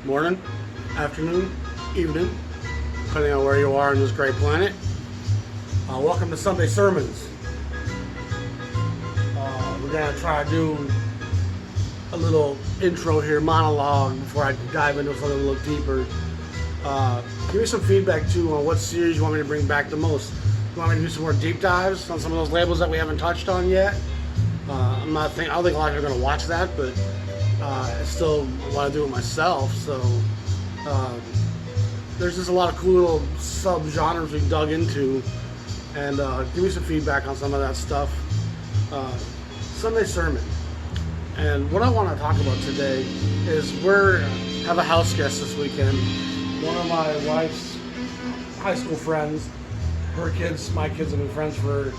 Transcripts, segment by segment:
morning, afternoon, evening, depending on where you are on this great planet. Welcome to Sunday Sermons. We're going to try to do a little intro here, monologue, before I dive into something a little deeper. Give me some feedback too on what series you want me to bring back the most. You want me to do some more deep dives on some of those labels that we haven't touched on yet? I don't think a lot of you are going to watch that, but I still want to do it myself. So there's just a lot of cool little sub-genres we dug into, and give me some feedback on some of that stuff. Sunday Sermon. And what I want to talk about today is have a house guest this weekend. One of my wife's high school friends, her kids, my kids have been friends for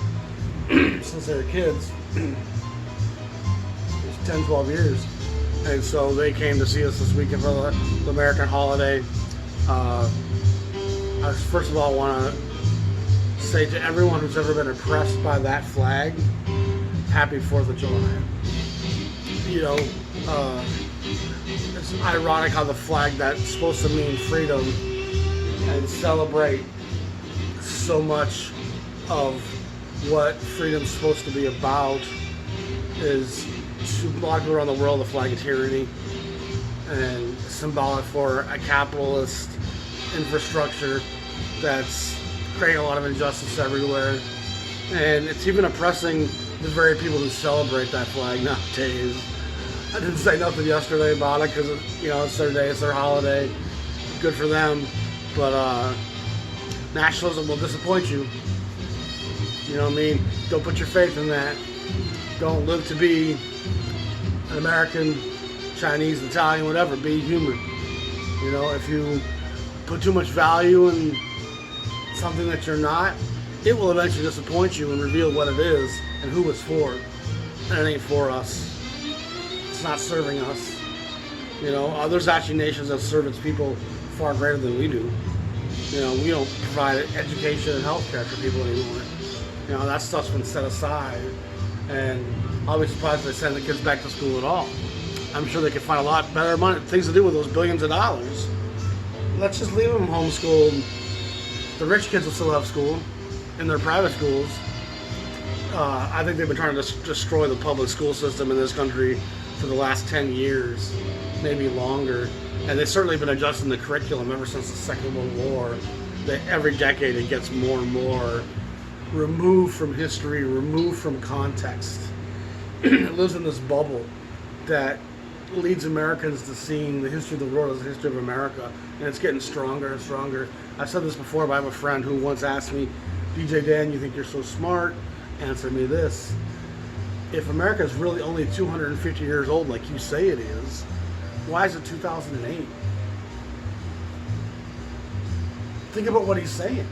since they were kids. It's 10, 12 years. And so they came to see us this weekend for the American holiday. I first of all want to say to everyone who's ever been impressed by that flag, happy 4th of July. You know, it's ironic how the flag that's supposed to mean freedom and celebrate so much of what freedom's supposed to be about is, to a lot of people around the world, the flag is tyranny and symbolic for a capitalist infrastructure that's creating a lot of injustice everywhere. And it's even oppressing the very people who celebrate that flag nowadays. I didn't say nothing yesterday about it because, it's their day, it's their holiday. Good for them. But nationalism will disappoint you. You know what I mean? Don't put your faith in that. Don't live to be an American, Chinese, Italian, whatever. Be human. If you put too much value in something that you're not, it will eventually disappoint you and reveal what it is and who it's for. And it ain't for us. It's not serving us. There's actually nations that serve its people far greater than we do. We don't provide education and health care for people anymore. That stuff's been set aside. And I'll be surprised if they send the kids back to school at all. I'm sure they could find a lot better things to do with those billions of dollars. Let's just leave them homeschooled. The rich kids will still have school in their private schools. I think they've been trying to destroy the public school system in this country for the last 10 years, maybe longer. And they've certainly been adjusting the curriculum ever since the Second World War. That every decade it gets more and more removed from history, removed from context. It lives in this bubble that leads Americans to seeing the history of the world as the history of America, and it's getting stronger and stronger. I've said this before, but I have a friend who once asked me, DJ Dan, you think you're so smart? Answer me this. If America is really only 250 years old like you say it is, why is it 2008? Think about what he's saying.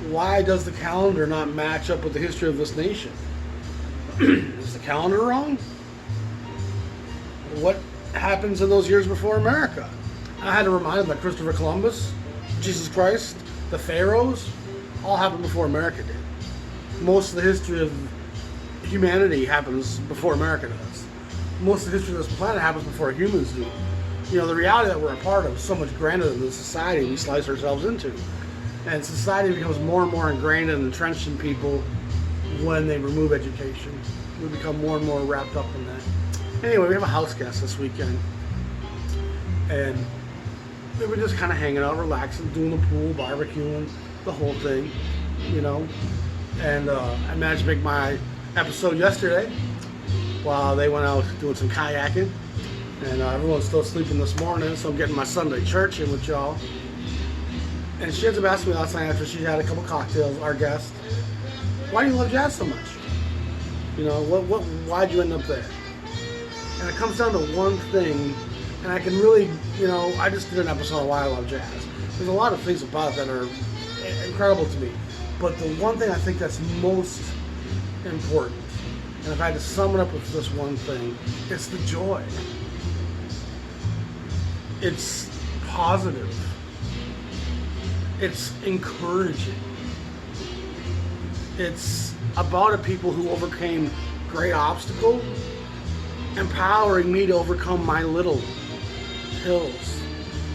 Why does the calendar not match up with the history of this nation? Is the calendar wrong? What happens in those years before America? I had to remind him that Christopher Columbus, Jesus Christ, the pharaohs, all happened before America did. Most of the history of humanity happens before America does. Most of the history of this planet happens before humans do. The reality that we're a part of is so much grander than the society we slice ourselves into. And society becomes more and more ingrained and entrenched in people when they remove education. We become more and more wrapped up in that. Anyway, we have a house guest this weekend. And we were just kind of hanging out, relaxing, doing the pool, barbecuing, the whole thing, And I managed to make my episode yesterday while they went out doing some kayaking. And everyone's still sleeping this morning, so I'm getting my Sunday church in with y'all. And she ends up asking me last night after she had a couple cocktails, our guest, why do you love jazz so much? Why'd you end up there? And it comes down to one thing, and I can really, I just did an episode on why I love jazz. There's a lot of things about it that are incredible to me. But the one thing I think that's most important, and if I had to sum it up with this one thing, it's the joy. It's positive. It's encouraging. It's about a people who overcame great obstacles, empowering me to overcome my little hills,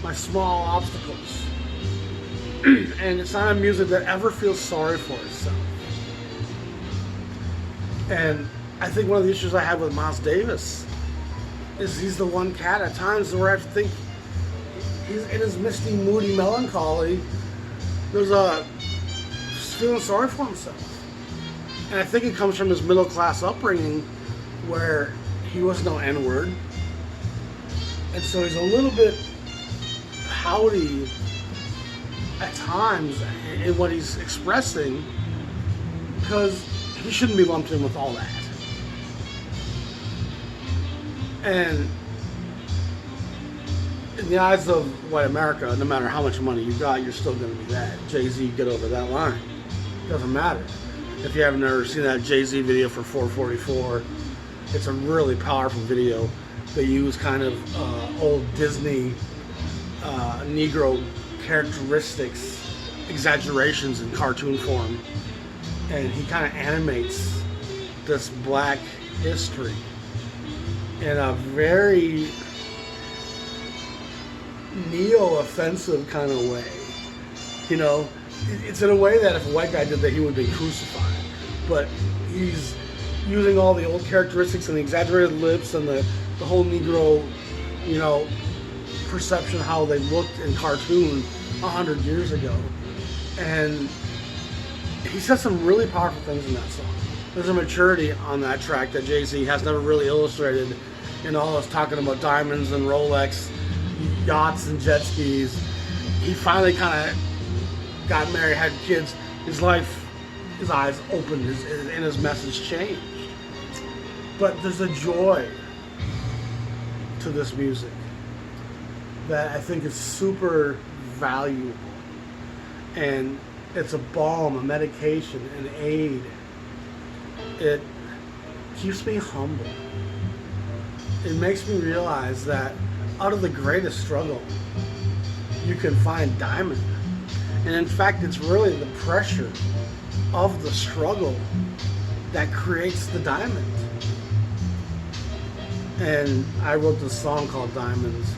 my small obstacles. And it's not a music that ever feels sorry for itself. And I think one of the issues I have with Miles Davis is he's the one cat at times where I think he's in his misty, moody melancholy. There's a feeling sorry for himself. And I think it comes from his middle class upbringing where he was no N-word. And so he's a little bit pouty at times in what he's expressing because he shouldn't be lumped in with all that. And in the eyes of white America, no matter how much money you got, you're still going to be that. Jay-Z, get over that line. Doesn't matter. If you haven't ever seen that Jay-Z video for 444, it's a really powerful video. They use kind of old Disney Negro characteristics, exaggerations in cartoon form. And he kind of animates this black history in a very neo-offensive kind of way. You know, it's in a way that if a white guy did that, he would be crucified. But he's using all the old characteristics and the exaggerated lips and the whole Negro, you know, perception of how they looked in cartoon 100 years ago. And he says some really powerful things in that song. There's a maturity on that track that Jay-Z has never really illustrated in all us talking about diamonds and Rolex, yachts and jet skis. He finally kind of got married, had kids. His life, his eyes opened, and his message changed. But there's a joy to this music that I think is super valuable. And it's a balm, a medication, an aid. It keeps me humble. It makes me realize that out of the greatest struggle, you can find diamond. And in fact, it's really the pressure of the struggle that creates the diamond. And I wrote this song called Diamonds.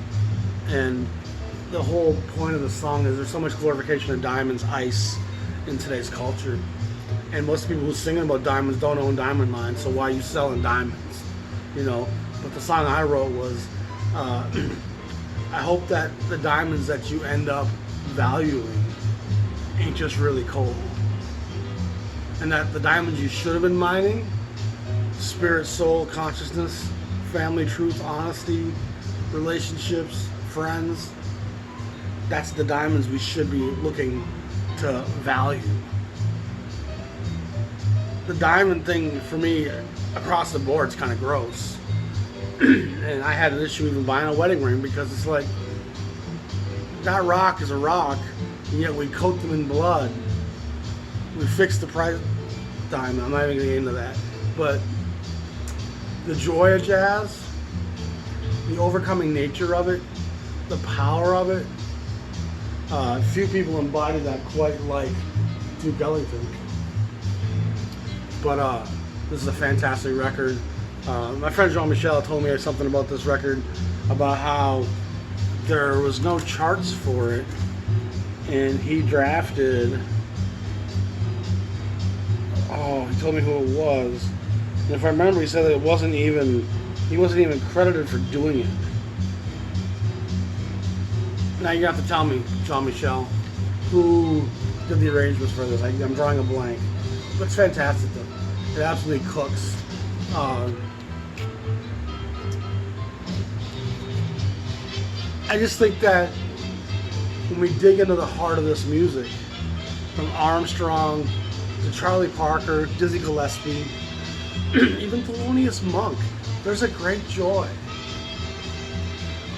And the whole point of the song is there's so much glorification of diamonds, ice, in today's culture. And most people who sing about diamonds don't own diamond mines, so why are you selling diamonds? You know, but the song I wrote was, I hope that the diamonds that you end up valuing ain't just really cold. And that the diamonds you should have been mining, spirit, soul, consciousness, family, truth, honesty, relationships, friends, that's the diamonds we should be looking to value. The diamond thing for me across the board is kind of gross. And I had an issue even buying a wedding ring because it's like, that rock is a rock, and yet we coat them in blood. We fix the price diamond. I'm not even going to get into that. But the joy of jazz, the overcoming nature of it, the power of it, few people embody that quite like Duke Ellington. But this is a fantastic record. My friend Jean-Michel told me something about this record, about how there was no charts for it, and he drafted, he told me who it was, and if I remember, he said that he wasn't even credited for doing it. Now you have to tell me, Jean-Michel, who did the arrangements for this. I'm drawing a blank, but it's fantastic though. It absolutely cooks. I just think that when we dig into the heart of this music, from Armstrong to Charlie Parker, Dizzy Gillespie, even Thelonious Monk, there's a great joy.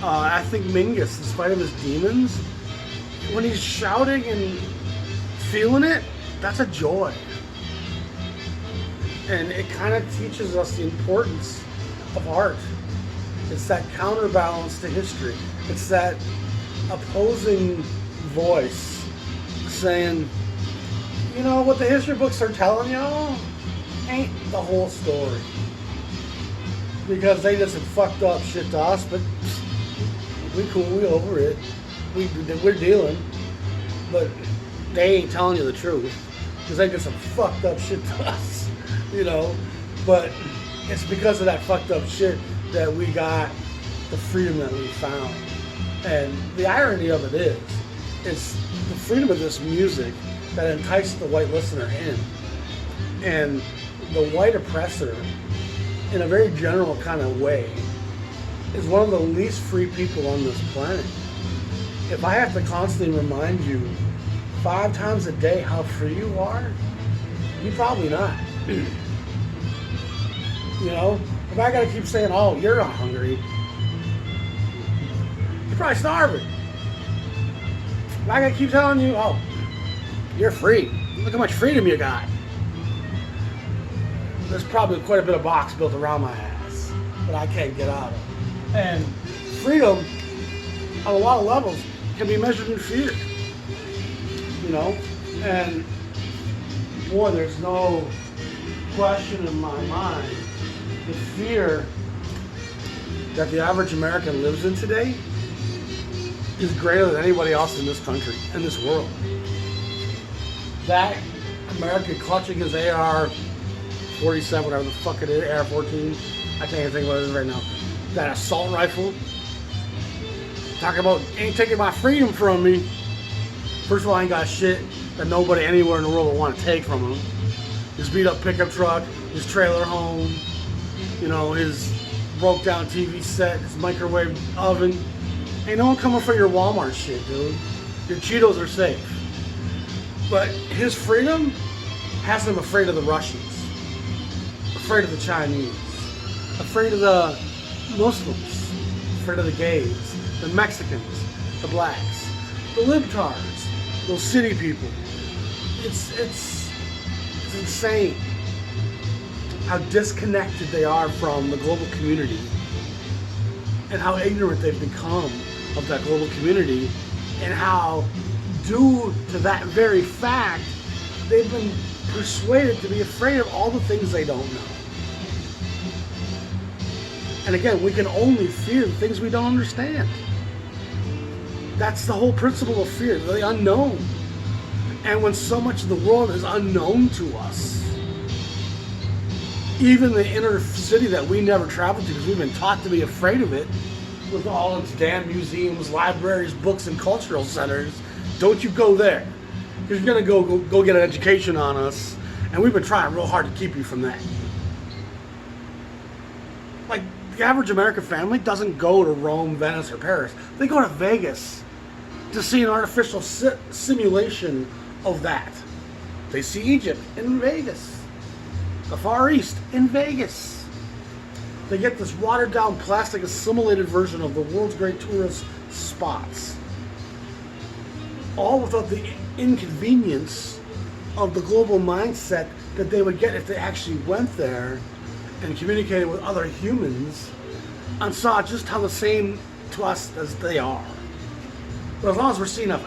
I think Mingus, in spite of his demons, when he's shouting and feeling it, that's a joy. And it kind of teaches us the importance of art. It's that counterbalance to history. It's that opposing voice saying, you know, what the history books are telling y'all ain't the whole story. Because they just have fucked up shit to us, but We cool. We over it. We're dealing. But they ain't telling you the truth. Because they did some fucked up shit to us. You know? But it's because of that fucked up shit that we got the freedom that we found. And the irony of it is, it's the freedom of this music that enticed the white listener in. And the white oppressor, in a very general kind of way, is one of the least free people on this planet. If I have to constantly remind you 5 times a day how free you are, you're probably not. You know? If I gotta keep saying, oh, you're not hungry, you're probably starving. If I gotta keep telling you, oh, you're free, look how much freedom you got, there's probably quite a bit of box built around my ass that I can't get out of. And freedom, on a lot of levels, can be measured in fear. You know? And boy, there's no question in my mind the fear that the average American lives in today is greater than anybody else in this country, in this world. That American clutching his AR-47, whatever the fuck it is, AR-14, I can't even think what it is right now. That assault rifle, talking about ain't taking my freedom from me. First of all, I ain't got shit that nobody anywhere in the world will want to take from him. His beat up pickup truck, his trailer home, you know, his broke down TV set, his microwave oven. Ain't no one coming for your Walmart shit, dude. Your Cheetos are safe. But his freedom has him afraid of the Russians, afraid of the Chinese, afraid of the Muslims, afraid of the gays, the Mexicans, the blacks, the libtards, those city people. It's insane how disconnected they are from the global community and how ignorant they've become of that global community, and how, due to that very fact, they've been persuaded to be afraid of all the things they don't know. And again, we can only fear the things we don't understand. That's the whole principle of fear, the unknown. And when so much of the world is unknown to us, even the inner city that we never traveled to because we've been taught to be afraid of it, with all its damn museums, libraries, books, and cultural centers, don't you go there. Because you're going to go get an education on us, and we've been trying real hard to keep you from that. Like, the average American family doesn't go to Rome, Venice, or Paris. They go to Vegas to see an artificial simulation of that. They see Egypt in Vegas. The Far East in Vegas. They get this watered down plastic assimilated version of the world's great tourist spots. All without the inconvenience of the global mindset that they would get if they actually went there and communicated with other humans and saw just how the same to us as they are. But as long as we're seeing a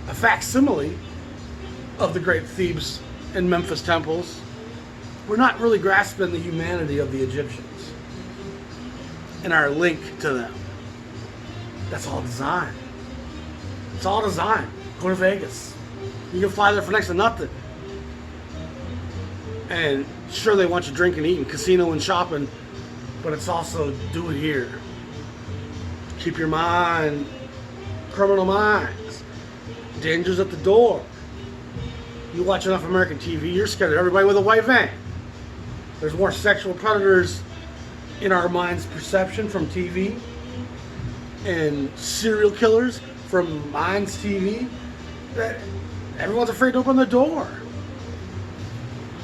facsimile of the great Thebes and Memphis temples, we're not really grasping the humanity of the Egyptians and our link to them. That's all design. It's all design. Go to Vegas. You can fly there for next to nothing. And sure, they want you drinking, eating, casino, and shopping, but it's also do it here. Keep your mind, criminal minds. Danger's at the door. You watch enough American TV, you're scared of everybody with a white van. There's more sexual predators in our mind's perception from TV, and serial killers from mind's TV, that everyone's afraid to open the door.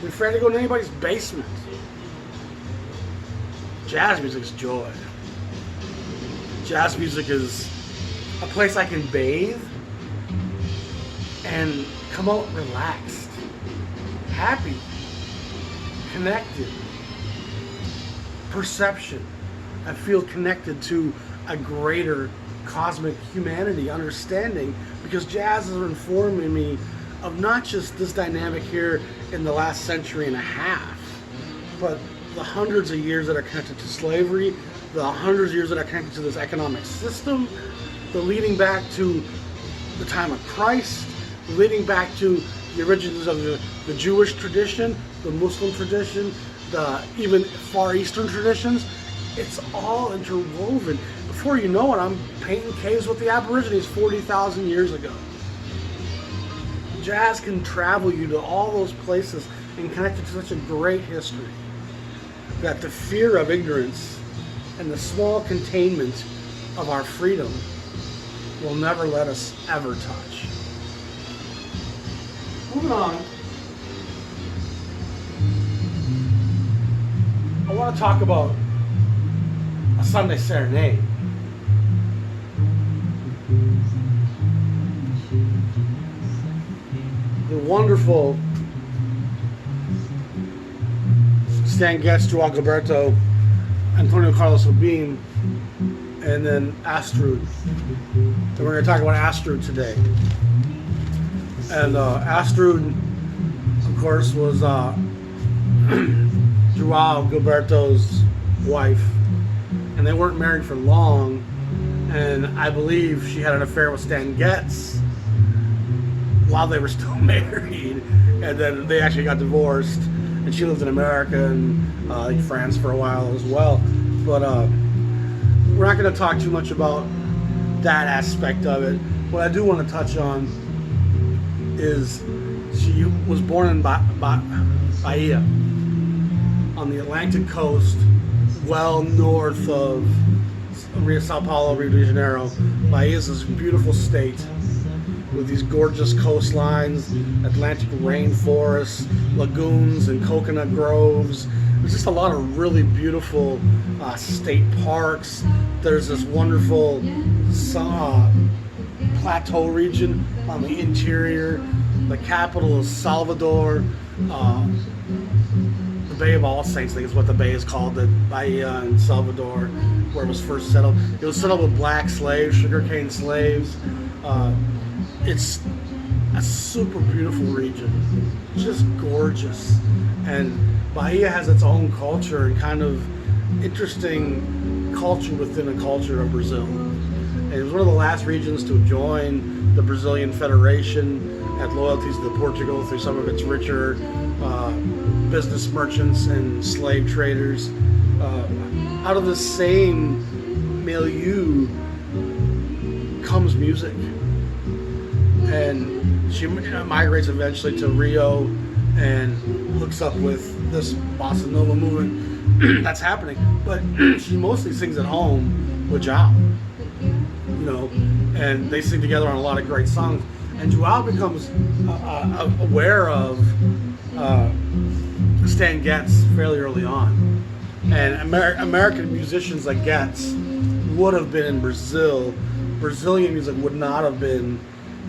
We're afraid to go to anybody's basement. Jazz music is joy. Jazz music is a place I can bathe and come out relaxed, happy, connected, perception. I feel connected to a greater cosmic humanity, understanding, because jazz is informing me of not just this dynamic here in the last century and a half, but the hundreds of years that are connected to slavery, the hundreds of years that are connected to this economic system, the leading back to the time of Christ, leading back to the origins of the Jewish tradition, the Muslim tradition, the even Far Eastern traditions. It's all interwoven. Before you know it, I'm painting caves with the Aborigines 40,000 years ago. Jazz can travel you to all those places and connect it to such a great history that the fear of ignorance and the small containment of our freedom will never let us ever touch. Moving on, I want to talk about a Sunday serenade. The wonderful Stan Getz, Joao Gilberto, Antonio Carlos Jobim, and then Astrud. And we're going to talk about Astrud today. And Astrud, of course, was Joao Gilberto's wife. And they weren't married for long. And I believe she had an affair with Stan Getz while they were still married. And then they actually got divorced. And she lived in America and France for a while as well. But we're not going to talk too much about that aspect of it. What I do want to touch on is she was born in Bahia on the Atlantic coast, well north of Sao Paulo, Rio de Janeiro. Bahia is this beautiful state with these gorgeous coastlines, Atlantic rainforests, lagoons, and coconut groves. There's just a lot of really beautiful state parks. There's this wonderful plateau region on the interior. The capital is Salvador. The Bay of All Saints, I think is what the bay is called, the Bahia in Salvador, where it was first settled. It was settled with black slaves, sugarcane slaves. It's a super beautiful region, just gorgeous. And Bahia has its own culture and kind of interesting culture within a culture of Brazil. And it was one of the last regions to join the Brazilian Federation, had loyalties to Portugal through some of its richer business merchants and slave traders. Out of the same milieu comes music. And she migrates eventually to Rio and hooks up with this bossa nova movement that's happening. But she mostly sings at home with Joao, and they sing together on a lot of great songs. And Joao becomes aware of Stan Getz fairly early on. And American musicians like Getz would have been in Brazil. Brazilian music would not have been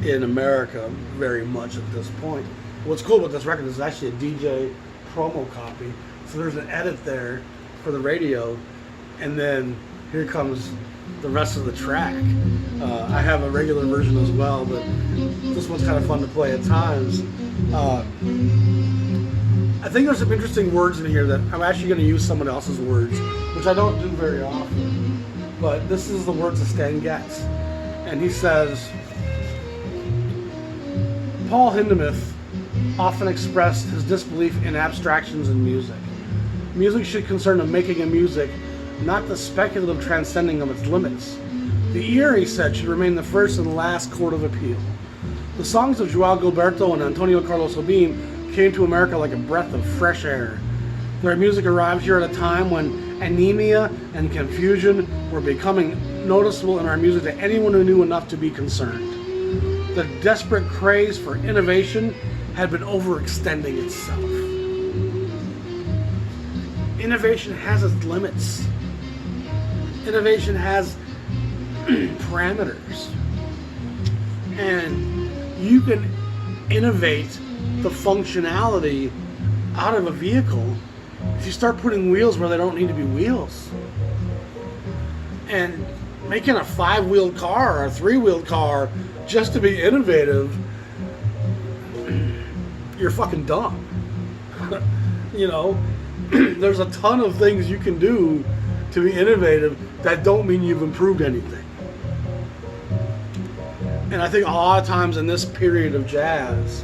in America very much at this point. What's cool about this record is actually a DJ promo copy. So there's an edit there for the radio, and then here comes the rest of the track. I have a regular version as well, but this one's kind of fun to play at times. I think there's some interesting words in here that I'm actually going to use someone else's words, which I don't do very often. But this is the words of Stan Getz. And he says, Paul Hindemith often expressed his disbelief in abstractions in music. Music should concern the making of music, not the speculative transcending of its limits. The ear, he said, should remain the first and last court of appeal. The songs of Joao Gilberto and Antonio Carlos Jobim came to America like a breath of fresh air. Their music arrived here at a time when anemia and confusion were becoming noticeable in our music to anyone who knew enough to be concerned. The desperate craze for innovation had been overextending itself. Innovation has its limits. Innovation has parameters. And you can innovate the functionality out of a vehicle if you start putting wheels where they don't need to be wheels. And making a 5-wheeled car or a 3-wheeled car just to be innovative, you're fucking dumb. There's a ton of things you can do to be innovative, that don't mean you've improved anything. And I think a lot of times in this period of jazz,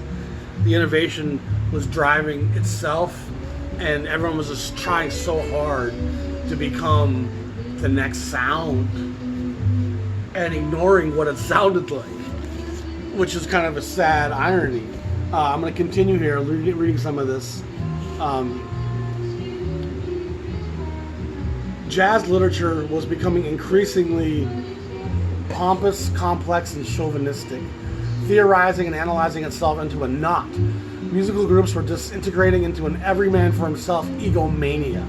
the innovation was driving itself, and everyone was just trying so hard to become the next sound and ignoring what it sounded like, which is kind of a sad irony. I'm going to continue here reading some of this. Jazz literature was becoming increasingly pompous, complex, and chauvinistic, theorizing and analyzing itself into a knot. Musical groups were disintegrating into an everyman for himself egomania.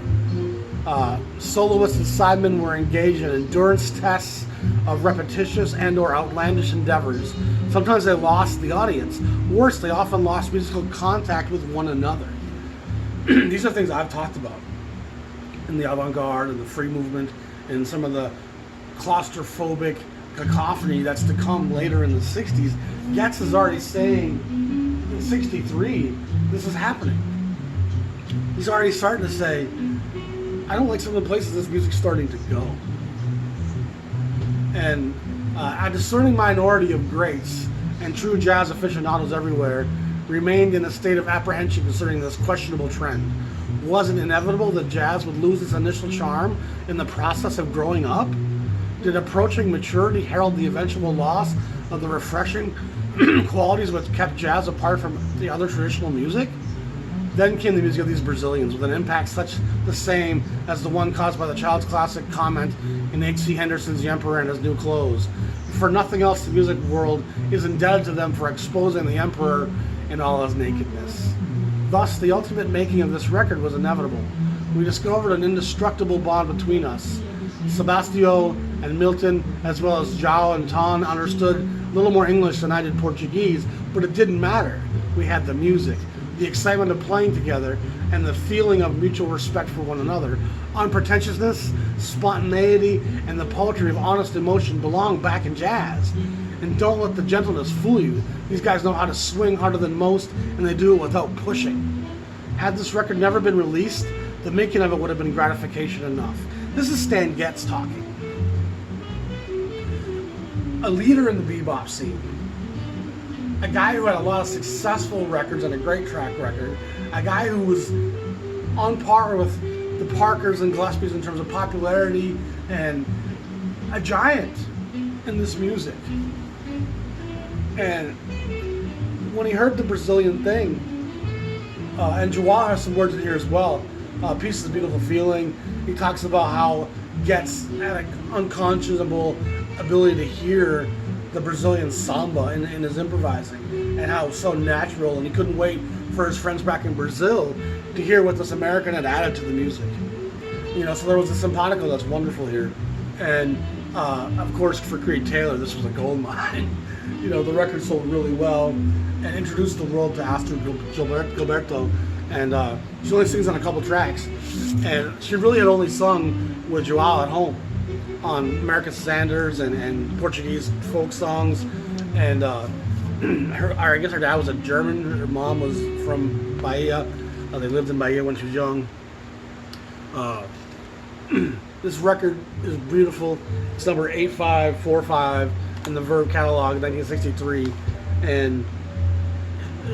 Soloists and sidemen were engaged in endurance tests of repetitious and or outlandish endeavors. Sometimes they lost the audience. Worse, they often lost musical contact with one another. These are things I've talked about in the avant-garde and the free movement and some of the claustrophobic cacophony that's to come later in the 60s. Getz is already saying in 63, this is happening. He's already starting to say, I don't like some of the places this music's starting to go. And a discerning minority of greats and true jazz aficionados everywhere remained in a state of apprehension concerning this questionable trend. Was it inevitable that jazz would lose its initial charm in the process of growing up? Did approaching maturity herald the eventual loss of the refreshing qualities which kept jazz apart from the other traditional music? Then came the music of these Brazilians, with an impact such the same as the one caused by the child's classic comment in H.C. Henderson's The Emperor and His New Clothes. For nothing else, the music world is indebted to them for exposing the Emperor in all his nakedness. Thus, the ultimate making of this record was inevitable. We discovered an indestructible bond between us. Sebastião and Milton, as well as João and Ton, understood a little more English than I did Portuguese, but it didn't matter. We had the music, the excitement of playing together, and the feeling of mutual respect for one another. Unpretentiousness, spontaneity, and the poetry of honest emotion belong back in jazz. And don't let the gentleness fool you. These guys know how to swing harder than most, and they do it without pushing. Had this record never been released, the making of it would have been gratification enough. This is Stan Getz talking. A leader in the bebop scene. A guy who had a lot of successful records and a great track record. A guy who was on par with the Parkers and Gillespies in terms of popularity, and a giant in this music. And when he heard the Brazilian thing, and João has some words in here as well, Peace is a Beautiful Feeling. He talks about how Getz had an unconscionable ability to hear the Brazilian samba in his improvising, and how it was so natural, and he couldn't wait for his friends back in Brazil to hear what this American had added to the music. You know, so there was a simpatico that's wonderful here. And of course, for Creed Taylor, this was a gold mine. You know, the record sold really well and introduced the world to Astrud Gilberto. And she only sings on a couple tracks. And she really had only sung with João at home on American standards and Portuguese folk songs. And I guess her dad was a German. Her mom was from Bahia. They lived in Bahia when she was young. This record is beautiful. It's number 8545 in the Verve catalog, 1963. And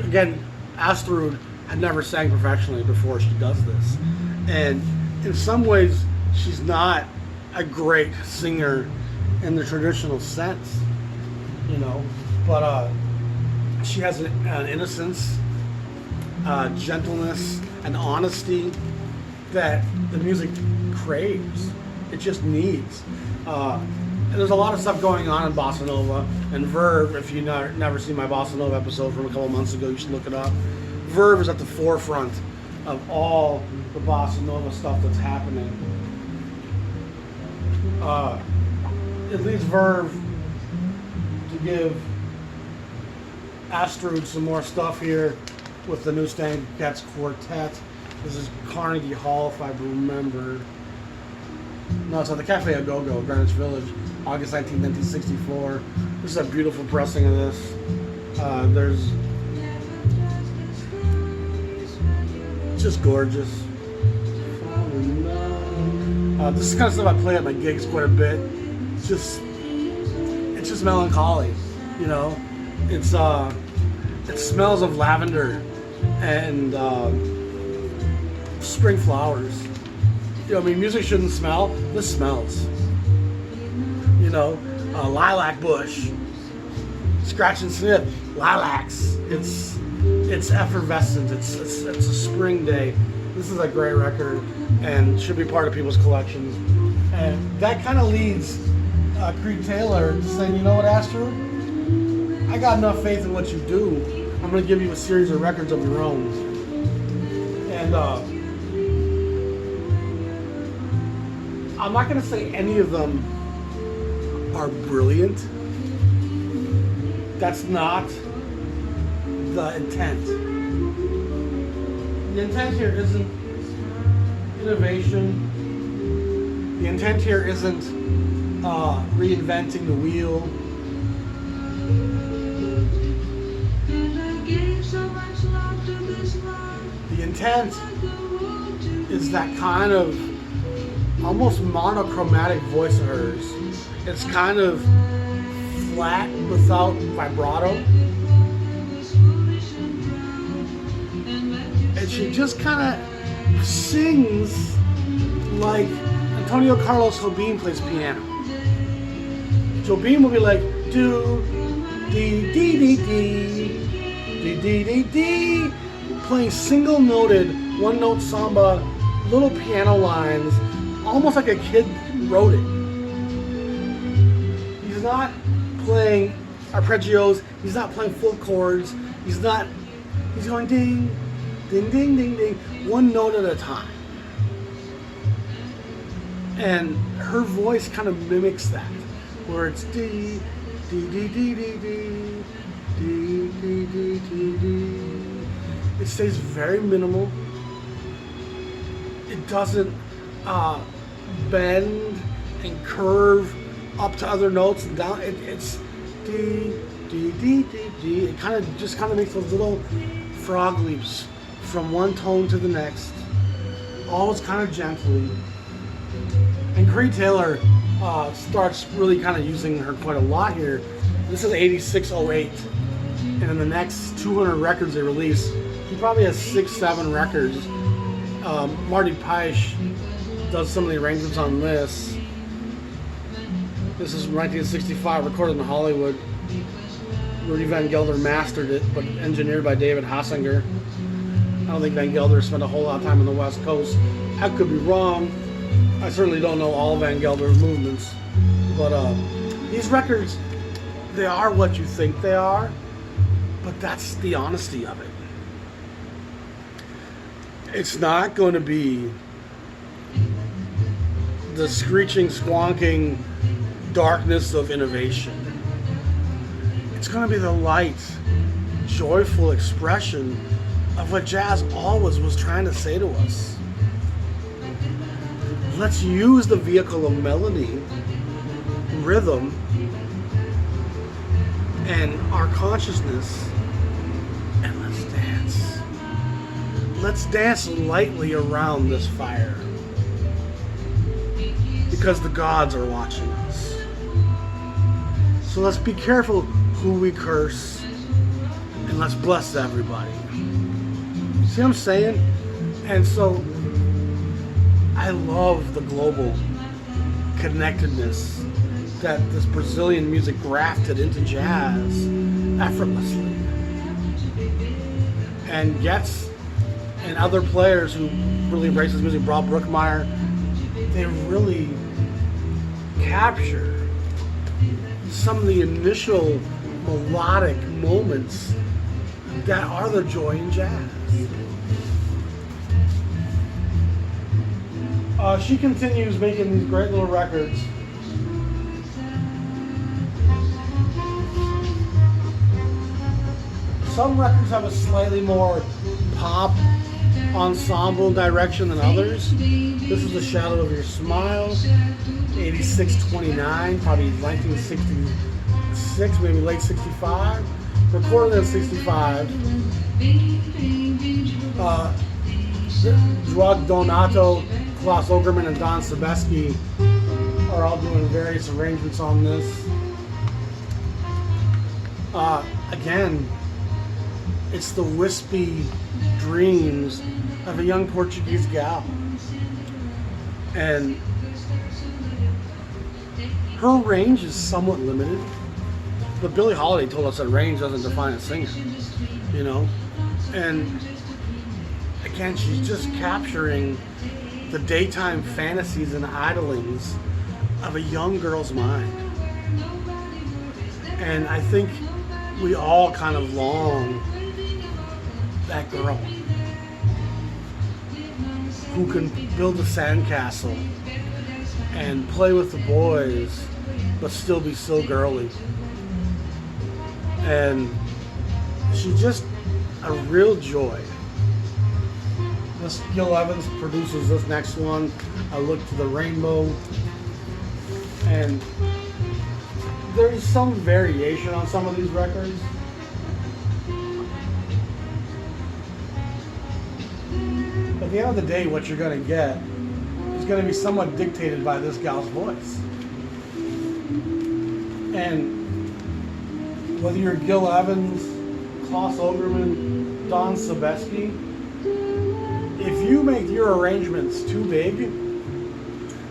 again, Astrud had never sang professionally before she does this. And in some ways, she's not a great singer in the traditional sense, you know, but she has an innocence, gentleness, and honesty that the music craves. It just needs. And there's a lot of stuff going on in Bossa Nova. And Verve, if you've never seen my Bossa Nova episode from a couple months ago, you should look it up. Verve is at the forefront of all the Bossa Nova stuff that's happening. It leads Verve to give Astrud some more stuff here with the new Stan Getz Quartet. This is Carnegie Hall, if I remember. No, it's at the Cafe A Go-Go, Greenwich Village, August 19, 1964. This is a beautiful pressing of this. There's just gorgeous. This is the kind of stuff I play at my gigs quite a bit. It's just melancholy, you know. It smells of lavender and spring flowers. You know, I mean, music shouldn't smell. This smells. You know, lilac bush, scratch and sniff, lilacs. It's effervescent. It's a spring day. This is a great record and should be part of people's collections. And that kind of leads Creed Taylor to saying, you know what, Astrud? I got enough faith in what you do. I'm going to give you a series of records of your own. And I'm not going to say any of them are brilliant. That's not the intent. The intent here isn't innovation. The intent here isn't reinventing the wheel. The intent is that kind of almost monochromatic voice of hers. It's kind of flat without vibrato. And she just kind of sings like Antonio Carlos Jobim plays piano. Jobim will be like, do, dee, dee, dee, dee, dee, dee, dee, dee, playing single-noted, one-note samba, little piano lines, almost like a kid wrote it. He's not playing arpeggios, he's not playing full chords, he's going ding, ding, ding, ding, ding, one note at a time. And her voice kind of mimics that, where it's dee, dee, dee, dee, dee, dee, dee, dee, dee, dee, dee. It stays very minimal. It doesn't bend and curve up to other notes and down. It's dee, dee, dee, dee, dee. It kind of makes those little frog leaps from one tone to the next, always kind of gently. And Creed Taylor starts really kind of using her quite a lot here. This is 86-08, and in the next 200 records they release, he probably has 6-7 records. Marty Peisch does some of the arrangements on this. This is 1965, recorded in Hollywood. Rudy Van Gelder mastered it, but engineered by David Hassinger. I don't think Van Gelder spent a whole lot of time on the West Coast. I could be wrong. I certainly don't know all Van Gelder's movements. But these records, they are what you think they are, but that's the honesty of it. It's not going to be the screeching, squonking darkness of innovation. It's going to be the light, joyful expression of what jazz always was trying to say to us. Let's use the vehicle of melody, rhythm, and our consciousness, and let's dance. Let's dance lightly around this fire, because the gods are watching us. So let's be careful who we curse, and let's bless everybody. See what I'm saying? And so I love the global connectedness that this Brazilian music grafted into jazz effortlessly. And Getz and other players who really embrace this music, Bob Brookmeyer, they really capture some of the initial melodic moments that are the joy in jazz. She continues making these great little records. Some records have a slightly more pop ensemble direction than others. This is The Shadow of Your Smile, 86-29, probably 1966, maybe late 65. Recorded in 65. Drug Donato Klaus Ogerman and Don Sebeski are all doing various arrangements on this. Again, it's the wispy dreams of a young Portuguese gal. And her range is somewhat limited. But Billie Holiday told us that range doesn't define a singer, you know? And again, she's just capturing the daytime fantasies and idlings of a young girl's mind. And I think we all kind of long that girl who can build a sandcastle and play with the boys but still be so girly. And she's just a real joy. This Gil Evans produces this next one, I Look to the Rainbow, and there's some variation on some of these records. But at the end of the day, what you're going to get is going to be somewhat dictated by this gal's voice. And whether you're Gil Evans, Klaus Ogerman, Don Sebeski, if you make your arrangements too big,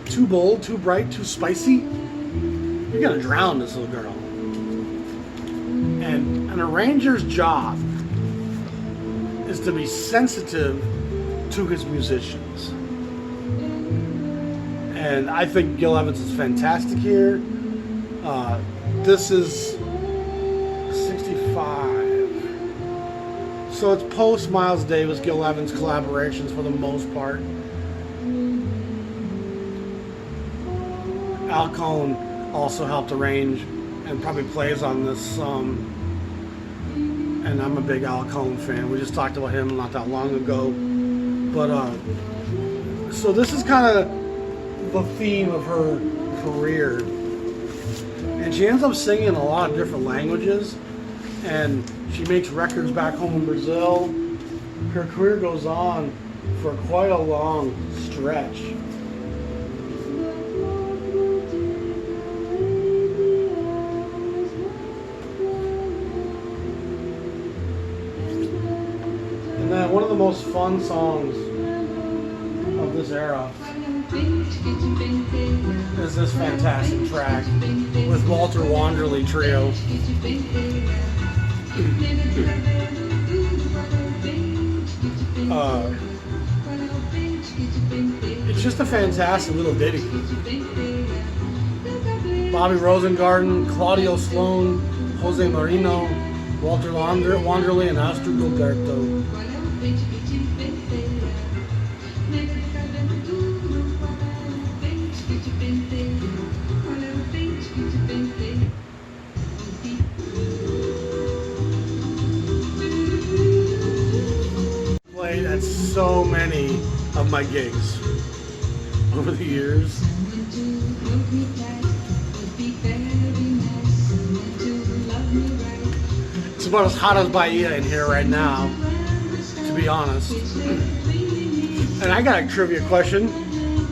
too bold, too bright, too spicy, you're gonna drown this little girl. And an arranger's job is to be sensitive to his musicians. And I think Gil Evans is fantastic here. This is 65. So it's post Miles Davis, Gil Evans collaborations for the most part. Al Cohn also helped arrange and probably plays on this some. And I'm a big Al Cohn fan. We just talked about him not that long ago. But so this is kind of the theme of her career. And she ends up singing in a lot of different languages. And she makes records back home in Brazil. Her career goes on for quite a long stretch. And then one of the most fun songs of this era is this fantastic track with Walter Wanderley Trio. It's just a fantastic little ditty. Bobby Rosengarten, Claudio Sloan, Jose Marino, Walter Wanderley, and Astrud Gilberto. Played at so many of my gigs over the years. It's about as hot as Bahia in here right now, to be honest. And I got a trivia question.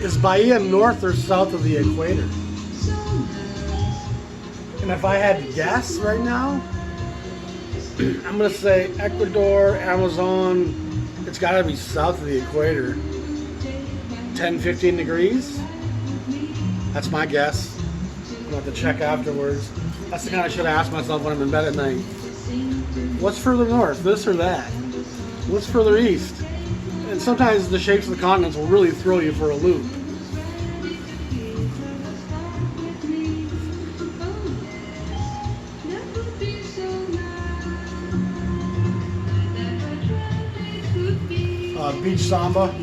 Is Bahia north or south of the equator? And if I had to guess right now, I'm going to say Ecuador, Amazon, it's got to be south of the equator. 10, 15 degrees? That's my guess. I'm going to have to check afterwards. That's the kind of shit I ask myself when I'm in bed at night. What's further north, this or that? What's further east? And sometimes the shapes of the continents will really throw you for a loop. Beach Samba,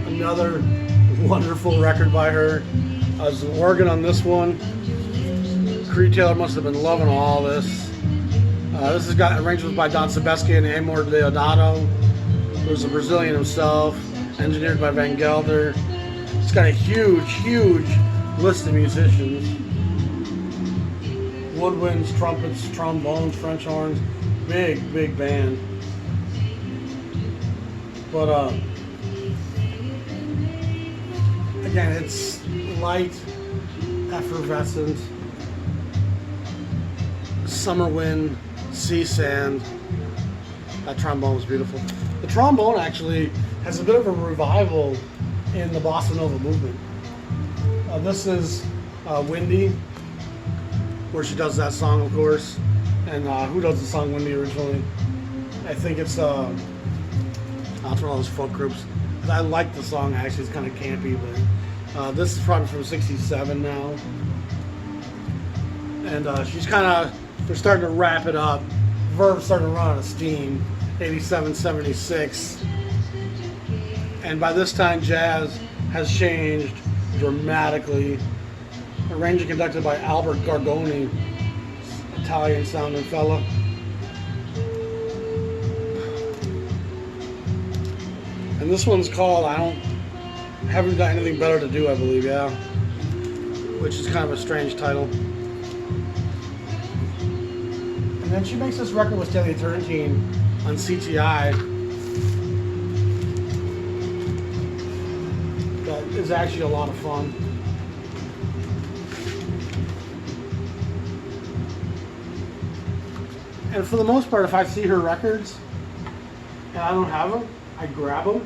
another wonderful record by her. I was in Oregon on this one. Creed Taylor must have been loving all this. This has got arrangements by Don Sebeski and Amor Deodato, who's a Brazilian himself, engineered by Van Gelder. It's got a huge, huge list of musicians. Woodwinds, trumpets, trombones, French horns, big, big band. But Again, it's light, effervescent, summer wind, sea sand. That trombone was beautiful. The trombone actually has a bit of a revival in the bossa nova movement. This is Windy, where she does that song, of course. And who does the song Windy originally? I think it's one of those folk groups. I like the song, actually. It's kind of campy, but this is probably from '67 now. And she's kind of, they're starting to wrap it up. Verve's starting to run out of steam. 87, 76. And by this time, jazz has changed dramatically. Arranged and conducted by Albert Gargoni, Italian sounding fella. And this one's called Haven't Got Anything Better to Do, I believe, yeah. Which is kind of a strange title. And then she makes this record with Stanley Turrentine on CTI that is actually a lot of fun. And for the most part, if I see her records and I don't have them, I grab them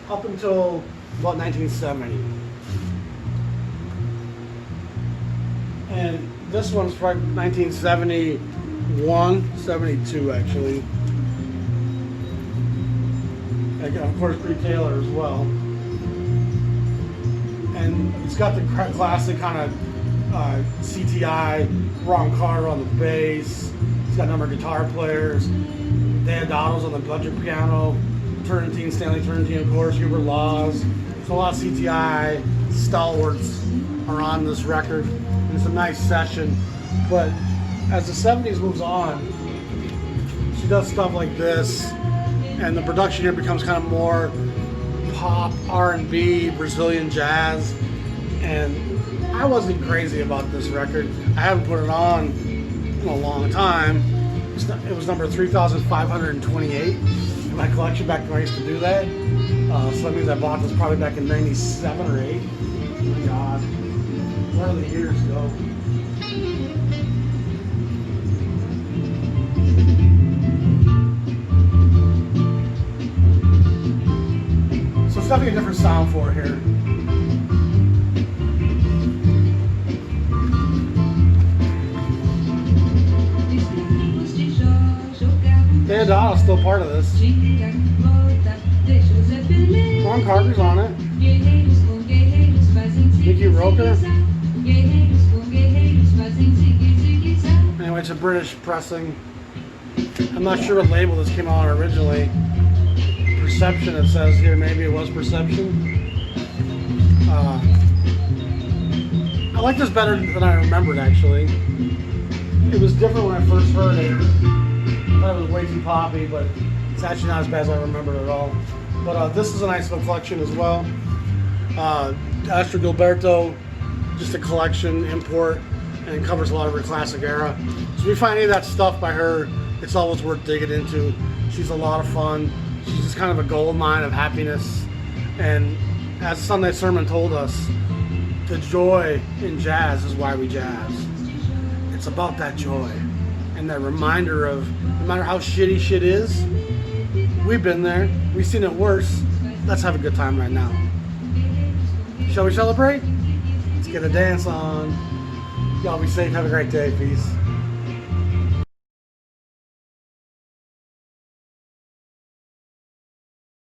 up until about 1970. And this one's probably 1971, 72 actually. And of course, Creed Taylor as well. And it's got the classic kind of CTI, Ron Carter on the bass. It's got a number of guitar players. Deodato's on the budget piano. Turrentine, Stanley Turrentine, of course, Hubert Laws. So a lot of CTI stalwarts are on this record. And it's a nice session. But as the 70s moves on, she does stuff like this. And the production here becomes kind of more pop, R&B, Brazilian jazz. And I wasn't crazy about this record. I haven't put it on in a long time. It was number 3,528 in my collection back when I used to do that. So that means I bought this probably back in 97 or 8. Oh my God. Where do the years go? So it's definitely a different sound for it here. Deodato's still part of this. Ron Carter's on it. Mickey Roker. Anyway, it's a British pressing. I'm not sure what label this came out on originally. Perception, it says here. Maybe it was Perception. I like this better than I remembered, actually. It was different when I first heard it. I thought it was way too poppy, but it's actually not as bad as I remembered at all. But this is a nice little collection as well. Astrud Gilberto, just a collection, import, and it covers a lot of her classic era. So if you find any of that stuff by her, it's always worth digging into. She's a lot of fun. She's just kind of a gold mine of happiness. And as Sunday Sermon told us, the joy in jazz is why we jazz. It's about that joy and that reminder of no matter how shitty shit is, we've been there, we've seen it worse. Let's have a good time right now. Shall we celebrate? Let's get a dance on. Y'all be safe, have a great day, peace.